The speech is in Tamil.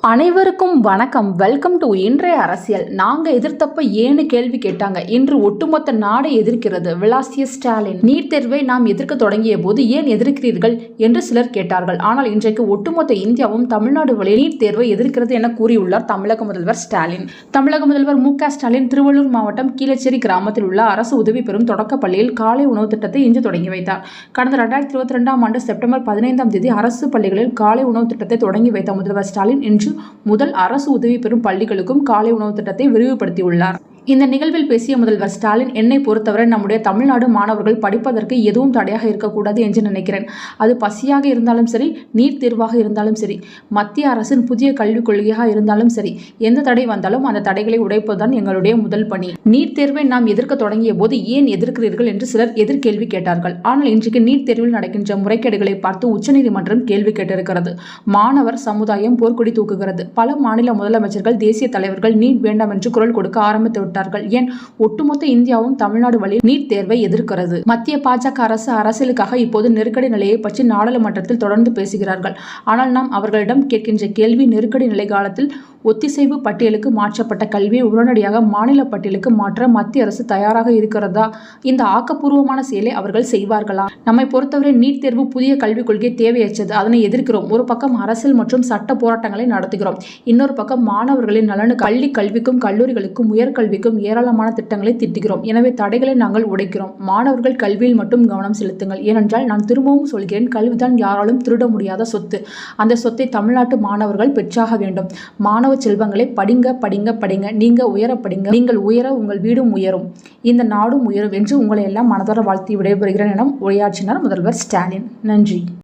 அனைவருக்கும் வணக்கம். வெல்கம் டு இன்றைய அரசியல். நாங்க எதிர்த்தப்ப ஏன்னு கேள்வி கேட்டாங்க. இன்று ஒட்டுமொத்த நாடை எதிர்க்கிறது விளாசிய ஸ்டாலின். நீட் தேர்வை நாம் எதிர்க்க தொடங்கிய போது ஏன் எதிர்க்கிறீர்கள் என்று சிலர் கேட்டார்கள். ஆனால் இன்றைக்கு ஒட்டுமொத்த இந்தியாவும் தமிழ்நாடு வழி நீட் தேர்வை எதிர்க்கிறது என கூறியுள்ளார் தமிழக முதல்வர் ஸ்டாலின். தமிழக முதல்வர் மு.க. ஸ்டாலின் திருவள்ளூர் மாவட்டம் கீழச்சேரி கிராமத்தில் உள்ள அரசு உதவி பெறும் தொடக்கப் பள்ளியில் காலை உணவு திட்டத்தை இன்று தொடங்கி வைத்தார். கடந்த 2022ஆம் ஆண்டு செப்டம்பர் 15ஆம் தேதி அரசு பள்ளிகளில் காலை உணவு திட்டத்தை தொடங்கி வைத்த முதல்வர் ஸ்டாலின் இன்று முதல் அரசு உதவி பெறும் பள்ளிகளுக்கும் காலை உணவு திட்டத்தை விரிவுபடுத்தியுள்ளார். இந்த நிகழ்வில் பேசிய முதல்வர் ஸ்டாலின், என்னை பொறுத்தவரை நம்முடைய தமிழ்நாடு மாணவர்கள் படிப்பதற்கு எதுவும் தடையாக இருக்கக்கூடாது என்று நினைக்கிறேன். அது பசியாக இருந்தாலும் சரி, நீட் தேர்வாக இருந்தாலும் சரி, மத்திய அரசின் புதிய கல்விக் கொள்கையாக இருந்தாலும் சரி, எந்த தடை வந்தாலும் அந்த தடைகளை உடைப்பதுதான் எங்களுடைய முதல் பணி. நீட் தேர்வை நாம் எதிர்க்க தொடங்கிய போது ஏன் எதிர்க்கிறீர்கள் என்று சிலர் எதிர்கேள்வி கேட்டார்கள். ஆனால் இன்றைக்கு நீட் தேர்வில் நடக்கின்ற முறைகேடுகளை பார்த்து உச்சநீதிமன்றம் கேள்வி கேட்டிருக்கிறது. மாணவர் சமுதாயம் போர்க்கொடி தூக்குகிறது. பல மாநில முதலமைச்சர்கள், தேசிய தலைவர்கள் நீட் வேண்டாம் என்று குரல் கொடுக்க ஆரம்பித்து ஏன் ஒட்டுமொத்த இந்தியாவும் தமிழ்நாடு வழியில் நீட் தேர்வை எதிர்க்கிறது. மத்திய பாஜக அரசு அரசியலுக்காக இப்போது நெருக்கடி நிலையை பற்றி நாடாளுமன்றத்தில் தொடர்ந்து பேசுகிறார்கள். ஆனால் நாம் அவர்களிடம் கேட்கின்ற கேள்வி, நெருக்கடி நிலை காலத்தில் ஒத்திசைவு பட்டியலுக்கு மாற்றப்பட்ட கல்வியை உடனடியாக மாநில பட்டியலுக்கு மாற்ற மத்திய அரசு தயாராக இருக்கிறதா? இந்த ஆக்கப்பூர்வமான செயலை அவர்கள் செய்வார்களா? நம்மை பொறுத்தவரை நீட் தேர்வு புதிய கல்விக் கொள்கை தேவையற்றது. அதனை எதிர்க்கிறோம். ஒரு பக்கம் அரசியல் மற்றும் சட்ட போராட்டங்களை நடத்துகிறோம். இன்னொரு பக்கம் மாணவர்களின் நலனுக்கு பள்ளி கல்விக்கும் கல்லூரிகளுக்கும் உயர்கல்விக்கும் ஏராளமான திட்டங்களை திட்டுகிறோம். எனவே தடைகளை நாங்கள் உடைக்கிறோம். மாணவர்கள் கல்வியில் மட்டும் கவனம் செலுத்துங்கள். ஏனென்றால் நான் திரும்பவும் சொல்கிறேன், கல்விதான் யாராலும் திருட முடியாத சொத்து. அந்த சொத்தை தமிழ்நாட்டு மாணவர்கள் பெற்றாக வேண்டும். மாணவ செல்வங்களை படிங்க படிங்க படிங்க. நீங்க உயர படிங்க. நீங்கள் உயர உங்கள் வீடும் உயரும், இந்த நாடும் உயரும் என்று உங்களை எல்லாம் மனதார வாழ்த்தி விடைபெறுகிறேன் என உரையாற்றினார் முதல்வர் ஸ்டாலின். நன்றி.